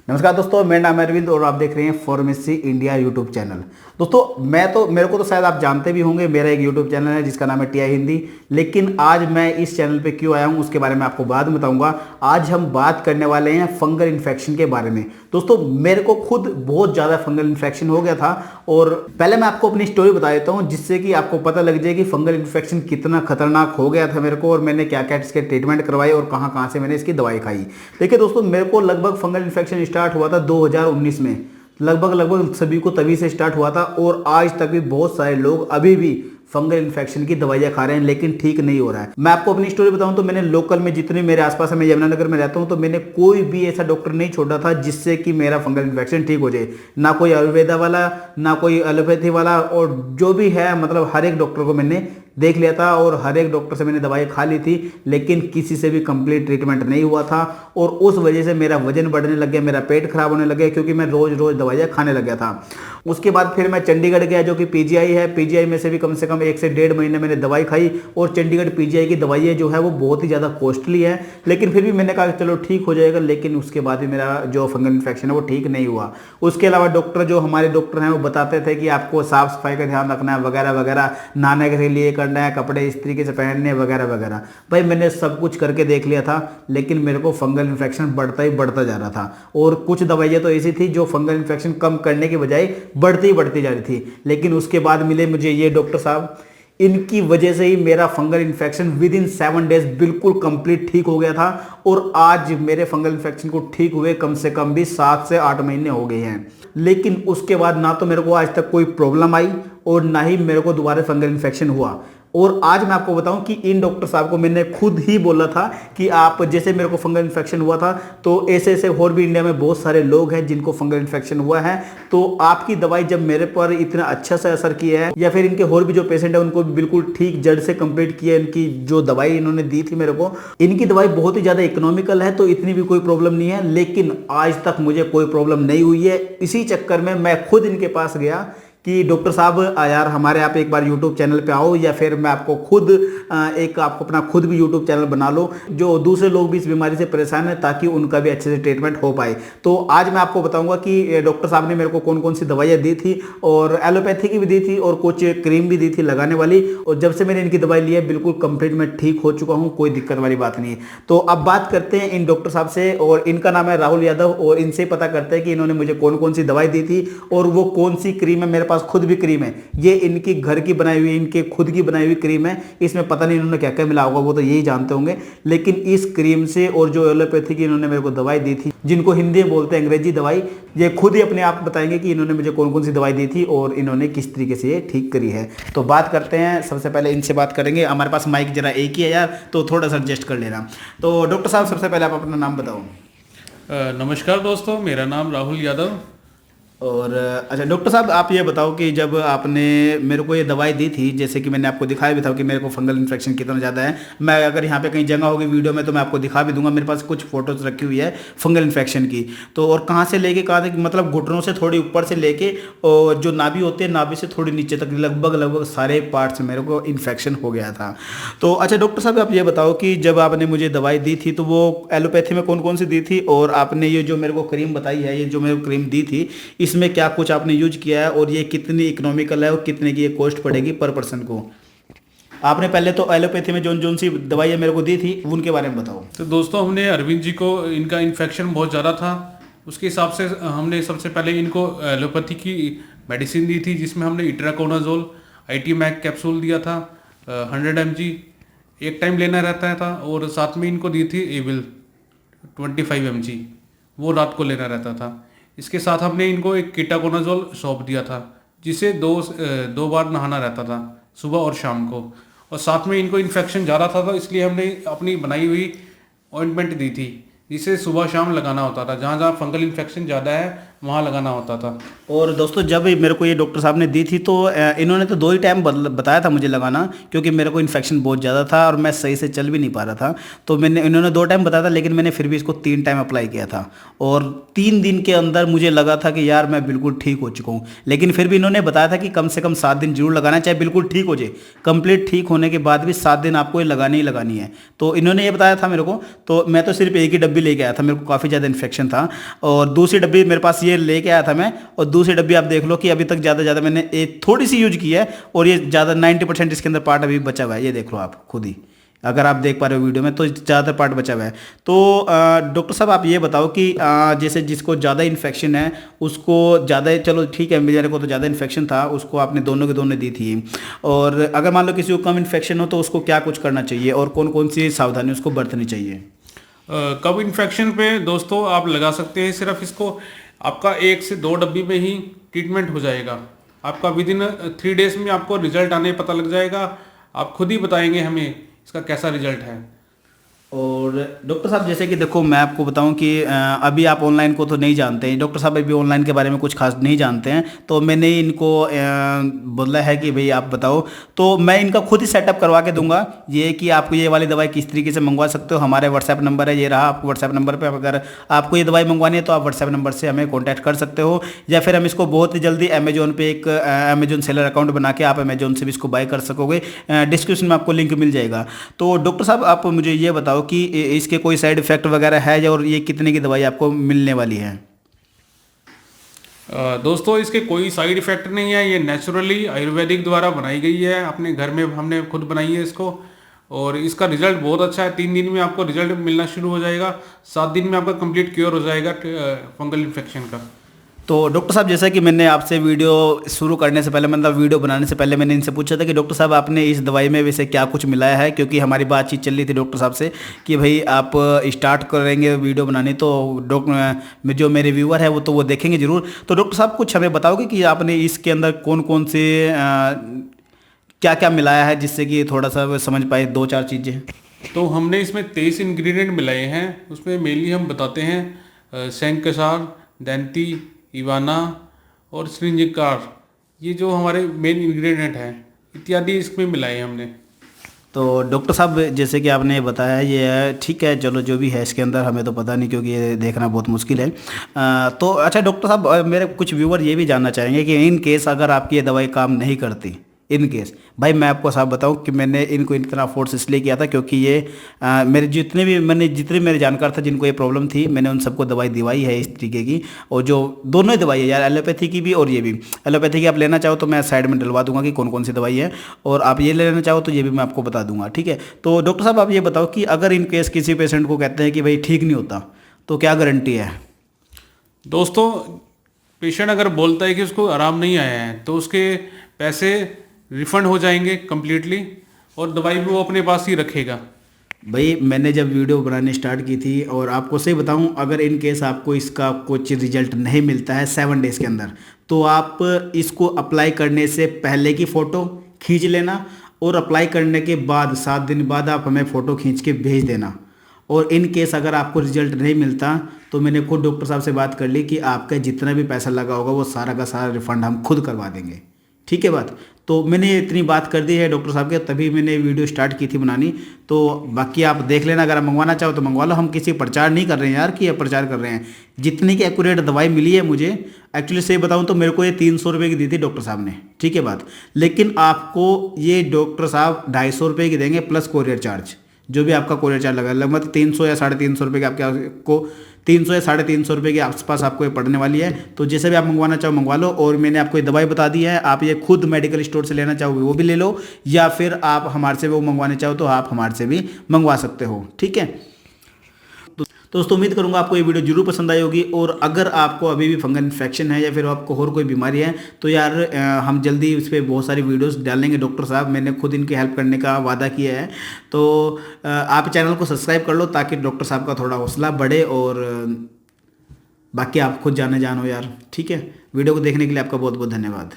नमस्कार दोस्तों, मेरा नाम है अरविंद और आप देख रहे हैं फार्मेसी इंडिया यूट्यूब चैनल। दोस्तों मेरे को तो शायद आप जानते भी होंगे, मेरा एक यूट्यूब चैनल है जिसका नाम है टीआई हिंदी। लेकिन आज मैं इस चैनल पे क्यों आया हूँ उसके बारे में आपको बाद में बताऊंगा। आज हम बात करने वाले हैं फंगल इन्फेक्शन के बारे में। दोस्तों मेरे को खुद बहुत ज़्यादा फंगल इन्फेक्शन हो गया था और पहले मैं आपको अपनी स्टोरी बता देता हूँ जिससे कि आपको पता लग जाए कि फंगल इन्फेक्शन कितना खतरनाक हो गया था मेरे को और मैंने क्या क्या इसके ट्रीटमेंट करवाए और कहाँ कहाँ से मैंने इसकी दवाई खाई। देखिए दोस्तों, मेरे को लगभग फंगल इन्फेक्शन स्टार्ट हुआ था 2019 में। लगभग सभी को तभी से स्टार्ट हुआ था और आज तक भी बहुत सारे लोग अभी भी फंगल इन्फेक्शन की दवाइयाँ खा रहे हैं लेकिन ठीक नहीं हो रहा है। मैं आपको अपनी स्टोरी बताऊं तो मैंने लोकल में जितने मेरे आसपास है, मैं यमुनानगर में रहता हूं, तो मैंने कोई भी ऐसा डॉक्टर नहीं छोड़ा था जिससे कि मेरा फंगल इन्फेक्शन ठीक हो जाए। ना कोई आयुर्वेदा वाला, ना कोई एलोपैथी वाला, और जो भी है मतलब हर एक डॉक्टर को मैंने देख लिया था और हर एक डॉक्टर से मैंने दवाई खा ली थी लेकिन किसी से भी कंप्लीट ट्रीटमेंट नहीं हुआ था। और उस वजह से मेरा वजन बढ़ने लग गया, मेरा पेट खराब होने लग गया क्योंकि मैं रोज रोज दवाइयाँ खाने लग गया था। उसके बाद फिर मैं चंडीगढ़ गया जो कि पीजीआई है। पीजीआई में से भी कम से कम 1 से 1.5 महीने मैंने दवाई खाई और चंडीगढ़ पीजीआई की दवाइयाँ जो है वो बहुत ही ज़्यादा कॉस्टली है, लेकिन फिर भी मैंने कहा चलो ठीक हो जाएगा। लेकिन उसके बाद भी मेरा जो फंगल इन्फेक्शन है वो ठीक नहीं हुआ। उसके अलावा डॉक्टर जो हमारे डॉक्टर हैं वो बताते थे कि आपको साफ सफाई का ध्यान रखना है वगैरह वगैरह, नहाने के लिए करना है, कपड़े इस तरीके से पहनने वगैरह वगैरह। भाई मैंने सब कुछ करके देख लिया था लेकिन मेरे को फंगल इन्फेक्शन बढ़ता ही बढ़ता जा रहा था। और कुछ दवाइयाँ तो ऐसी थी जो फंगल इन्फेक्शन कम करने की बजाय बढ़ती जा रही थी। लेकिन उसके बाद मिले मुझे ये डॉक्टर साहब, इनकी वजह से ही मेरा fungal infection with in 7 days बिल्कुल कंप्लीट ठीक हो गया था। और आज मेरे फंगल इन्फेक्शन को ठीक हुए कम से कम भी 7 से 8 महीने हो गए हैं। लेकिन उसके बाद ना तो मेरे को आज तक कोई प्रॉब्लम आई और ना ही मेरे को दोबारा फंगल इन्फेक्शन हुआ। और आज मैं आपको बताऊं कि इन डॉक्टर साहब को मैंने खुद ही बोला था कि आप जैसे मेरे को फंगल इन्फेक्शन हुआ था तो ऐसे ऐसे और भी इंडिया में बहुत सारे लोग हैं जिनको फंगल इन्फेक्शन हुआ है, तो आपकी दवाई जब मेरे पर इतना अच्छा सा असर किया है या फिर इनके और भी जो पेशेंट है उनको भी बिल्कुल ठीक जड़ से कंप्लीट किया, इनकी जो दवाई इन्होंने दी थी मेरे को, इनकी दवाई बहुत ही ज़्यादा इकोनॉमिकल है तो इतनी भी कोई प्रॉब्लम नहीं है। लेकिन आज तक मुझे कोई प्रॉब्लम नहीं हुई है। इसी चक्कर में मैं खुद इनके पास गया कि डॉक्टर साहब यार हमारे यहाँ पे एक बार यूट्यूब चैनल पे आओ, या फिर मैं आपको खुद आपको अपना खुद भी यूट्यूब चैनल बना लो जो दूसरे लोग भी इस बीमारी से परेशान है ताकि उनका भी अच्छे से ट्रीटमेंट हो पाए। तो आज मैं आपको बताऊंगा कि डॉक्टर साहब ने मेरे को कौन कौन सी दवाइयाँ दी थी, और एलोपैथी की भी दी थी और कुछ क्रीम भी दी थी लगाने वाली। और जब से मैंने इनकी दवाई ली है बिल्कुल कंप्लीट मैं ठीक हो चुका हूँ, कोई दिक्कत वाली बात नहीं है। तो अब बात करते हैं इन डॉक्टर साहब से, और इनका नाम है राहुल यादव, और इनसे पता करते हैं कि इन्होंने मुझे कौन कौन सी दवाई दी थी और वो कौन सी क्रीम है। मेरे पास खुद भी क्रीम है, ये इनकी घर की बनाई हुई, इनके खुद की बनाई हुई क्रीम है। इसमें पता नहीं इन्होंने क्या क्या मिला होगा, वो तो यही जानते होंगे। लेकिन इस क्रीम से और जो एलोपैथी की इन्होंने मेरे को दवाई दी थी, जिनको हिंदी में बोलते हैं अंग्रेजी दवाई, ये खुद ही अपने आप बताएंगे कि इन्होंने मुझे कौन कौन सी दवाई दी थी और इन्होंने किस तरीके से ये ठीक करी है। तो बात करते हैं, सबसे पहले इनसे बात करेंगे। हमारे पास माइक जरा एक ही है यार, तो थोड़ा सा एडजस्ट कर लेना। तो डॉक्टर साहब सबसे पहले आप अपना नाम बताओ। नमस्कार दोस्तों, मेरा नाम राहुल यादव। और अच्छा डॉक्टर साहब, आप ये बताओ कि जब आपने मेरे को ये दवाई दी थी, जैसे कि मैंने आपको दिखाया भी था कि मेरे को फंगल इन्फेक्शन कितना ज़्यादा है, मैं अगर यहाँ पे कहीं जगह होगी वीडियो में तो मैं आपको दिखा भी दूंगा, मेरे पास कुछ फोटोज रखी हुई है फंगल इन्फेक्शन की। तो और कहाँ से लेके कहाँ तक, मतलब घुटनों से थोड़ी ऊपर से लेके और जो नाभि होती है नाभि से थोड़ी नीचे तक लगभग सारे पार्ट्स में मेरे को इन्फेक्शन हो गया था। तो अच्छा डॉक्टर साहब, आप ये बताओ कि जब आपने मुझे दवाई दी थी तो वो एलोपैथी में कौन कौन सी दी थी, और आपने ये जो मेरे को क्रीम बताई है, ये जो मेरे को क्रीम दी थी, इसमें क्या कुछ आपने यूज किया है और ये कितनी इकोनॉमिकल है और कितने की ये कॉस्ट पड़ेगी पर पर्सन को। आपने पहले तो एलोपैथी में जोन जोन सी दवाइयाँ मेरे को दी थी उनके बारे में बताओ। तो दोस्तों, हमने अरविंद जी को, इनका इन्फेक्शन बहुत ज़्यादा था, उसके हिसाब से हमने सबसे पहले इनको एलोपैथी की मेडिसिन दी थी जिसमें हमने इट्राकोनाजोल आईटी मैक कैप्सूल दिया था 100 mg, एक टाइम लेना रहता था। और साथ में इनको दी थी एविल 25 mg, वो रात को लेना रहता था। इसके साथ हमने इनको एक कीटाकोनाजोल सौंप दिया था जिसे दो बार नहाना रहता था, सुबह और शाम को। और साथ में इनको इन्फेक्शन ज़्यादा था तो इसलिए हमने अपनी बनाई हुई ऑइंटमेंट दी थी जिसे सुबह शाम लगाना होता था। जहाँ जहाँ फंगल इन्फेक्शन ज़्यादा है वहाँ लगाना होता था। और दोस्तों जब मेरे को ये डॉक्टर साहब ने दी थी तो इन्होंने तो 2 ही टाइम बताया था मुझे लगाना, क्योंकि मेरे को इन्फेक्शन बहुत ज़्यादा था और मैं सही से चल भी नहीं पा रहा था। तो इन्होंने 2 टाइम बताया था, लेकिन मैंने फिर भी इसको 3 टाइम अप्लाई किया था और 3 दिन के अंदर मुझे लगा था कि यार मैं बिल्कुल ठीक हो चुका हूँ। लेकिन फिर भी इन्होंने बताया था कि कम से कम 7 दिन जरूर लगाना, चाहे बिल्कुल ठीक हो जाए। कंप्लीट ठीक होने के बाद भी 7 दिन आपको ये लगानी ही लगानी है। तो इन्होंने ये बताया था मेरे को, तो मैं तो सिर्फ एक ही डब्बी लेके आया था, मेरे को काफ़ी ज़्यादा इन्फेक्शन था। और दूसरी डब्बी मेरे पास ये लेके आया था मैं, और दूसरी डब्बी आप देख लो कि अभी तक ज़्यादा मैंने एक थोड़ी सी यूज की है और ये ज़्यादा 90% इसके अंदर पार्ट अभी बचा हुआ है। ये देख लो आप खुद ही, अगर आप देख पा रहे हो वीडियो में, तो ज़्यादा पार्ट बचा हुआ है। तो डॉक्टर साहब आप ये बताओ कि जैसे जिसको ज़्यादा इन्फेक्शन है उसको ज़्यादा, चलो ठीक है मेरे को तो ज़्यादा इन्फेक्शन था, उसको आपने दोनों के दोनों दी थी। और अगर मान लो किसी को कम इन्फेक्शन हो तो उसको क्या कुछ करना चाहिए और कौन कौन सी सावधानी उसको बरतनी चाहिए? कब इन्फेक्शन पे दोस्तों आप लगा सकते हैं सिर्फ इसको, आपका 1 से 2 डब्बी में ही ट्रीटमेंट हो जाएगा। आपका विदिन 3 डेज में आपको रिजल्ट आने पता लग जाएगा। आप खुद ही बताएंगे हमें इसका कैसा रिजल्ट है। और डॉक्टर साहब जैसे कि देखो मैं आपको बताऊं कि अभी आप ऑनलाइन को तो नहीं जानते हैं, डॉक्टर साहब अभी ऑनलाइन के बारे में कुछ खास नहीं जानते हैं, तो मैंने इनको बोला है कि भाई आप बताओ, तो मैं इनका खुद ही सेटअप करवा के दूंगा। ये कि आपको ये वाली दवाई किस तरीके से मंगवा सकते हो, हमारे व्हाट्सएप नंबर है, ये रहा आपको व्हाट्सएप नंबर पर, अगर आपको ये दवाई मंगवानी है तो आप व्हाट्सएप नंबर से हमें कॉन्टैक्ट कर सकते हो, या फिर हम इसको बहुत ही जल्दी अमेजोन पे एक अमेजोन सेलर अकाउंट बना के आप अमेजोन से भी इसको बाय कर सकोगे। डिस्क्रिप्शन में आपको लिंक मिल जाएगा। तो डॉक्टर साहब आप मुझे ये बताओ कि इसके कोई साइड इफेक्ट वगैरह है और ये कितने की दवाई आपको मिलने वाली है? दोस्तों इसके कोई साइड इफेक्ट नहीं है, ये नेचुरली आयुर्वेदिक द्वारा बनाई गई है, अपने घर में हमने खुद बनाई है इसको, और इसका रिजल्ट बहुत अच्छा है। 3 दिन में आपको रिजल्ट मिलना शुरू हो जाएगा, 7 दिन में आपका कंप्लीट क्योर हो जाएगा फंगल इन्फेक्शन का। तो डॉक्टर साहब जैसा कि मैंने आपसे वीडियो शुरू करने से पहले, मतलब वीडियो बनाने से पहले मैंने इनसे पूछा था कि डॉक्टर साहब आपने इस दवाई में वैसे क्या कुछ मिलाया है, क्योंकि हमारी बातचीत चल रही थी डॉक्टर साहब से कि भाई आप स्टार्ट करेंगे वीडियो बनानी तो डॉक्टर जो मेरे व्यूअर है वो देखेंगे ज़रूर। तो डॉक्टर साहब कुछ हमें बताओगे कि आपने इसके अंदर कौन कौन से क्या क्या मिलाया है, जिससे कि थोड़ा सा समझ पाए 2-4 चीज़ें। तो हमने इसमें 23 इंग्रेडिएंट मिलाए हैं। उसमें मेनली हम बताते हैं शंकसार, दैंती, इवाना और श्रृंजिकार, ये जो हमारे मेन इंग्रेडिएंट हैं इत्यादि इसमें मिलाए हमने। तो डॉक्टर साहब जैसे कि आपने बताया ये ठीक है, चलो जो भी है इसके अंदर हमें तो पता नहीं, क्योंकि ये देखना बहुत मुश्किल है। तो अच्छा डॉक्टर साहब मेरे कुछ व्यूअर ये भी जानना चाहेंगे कि इन केस अगर आपकी ये दवाई काम नहीं करती, इन केस, भाई मैं आपको साहब बताऊं कि मैंने इनको इतना फोर्स इसलिए किया था क्योंकि ये मेरे जितने मेरे जानकार था जिनको ये प्रॉब्लम थी, मैंने उन सबको दवाई दिवाई है इस तरीके की। और जो दोनों ही दवाई है यार, एलोपैथी की भी और ये भी। एलोपैथी की आप लेना चाहो तो मैं साइड में डलवा दूंगा कि कौन कौन सी दवाई है, और आप ये लेना चाहो तो ये भी मैं आपको बता दूंगा, ठीक है। तो डॉक्टर साहब आप ये बताओ कि अगर इन केस किसी पेशेंट को कहते हैं कि भाई ठीक नहीं होता, तो क्या गारंटी है? दोस्तों पेशेंट अगर बोलता है कि उसको आराम नहीं आया है तो उसके पैसे रिफंड हो जाएंगे कम्प्लीटली, और दवाई भी वो अपने पास ही रखेगा। भाई मैंने जब वीडियो बनानी स्टार्ट की थी, और आपको सही बताऊं, अगर इन केस आपको इसका कुछ रिजल्ट नहीं मिलता है 7 डेज़ के अंदर, तो आप इसको अप्लाई करने से पहले की फ़ोटो खींच लेना, और अप्लाई करने के बाद 7 दिन बाद आप हमें फ़ोटो खींच के भेज देना। और इन केस अगर आपको रिजल्ट नहीं मिलता तो मैंने खुद डॉक्टर साहब से बात कर ली कि आपका जितना भी पैसा लगा होगा वो सारा का सारा रिफ़ंड हम खुद करवा देंगे, ठीक है बात। तो मैंने इतनी बात कर दी है डॉक्टर साहब के, तभी मैंने वीडियो स्टार्ट की थी बनानी। तो बाकी आप देख लेना, अगर आप मंगवाना चाहो तो मंगवा लो। हम किसी प्रचार नहीं कर रहे हैं यार कि प्रचार कर रहे हैं। जितनी की एक्यूरेट दवाई मिली है मुझे, एक्चुअली सही बताऊं तो मेरे को ये 300 रुपये की दी थी डॉक्टर साहब ने, ठीक है बात। लेकिन आपको ये डॉक्टर साहब 250 रुपये की देंगे प्लस कोरियर चार्ज, जो भी आपका कोरियर चार्ज लगा, लगभग 300 या 350 रुपये के आपको 300 या 350 रुपये के आसपास आपको ये पड़ने वाली है। तो जैसे भी आप मंगवाना चाहो मंगवा लो, और मैंने आपको ये दवाई बता दी है। आप ये खुद मेडिकल स्टोर से लेना चाहोगे वो भी ले लो, या फिर आप हमारे से वो मंगवाने चाहो तो आप हमारे से भी मंगवा सकते हो, ठीक है। तो दोस्तों उम्मीद करूंगा आपको ये वीडियो जरूर पसंद आई होगी। और अगर आपको अभी भी फंगल इन्फेक्शन है या फिर आपको और कोई बीमारी है तो यार हम जल्दी इस पर बहुत सारी वीडियोस डालेंगे। डॉक्टर साहब मैंने खुद इनकी हेल्प करने का वादा किया है। तो आप चैनल को सब्सक्राइब कर लो ताकि डॉक्टर साहब का थोड़ा हौसला बढ़े, और बाकी आप खुद जानो यार, ठीक है। वीडियो को देखने के लिए आपका बहुत बहुत धन्यवाद।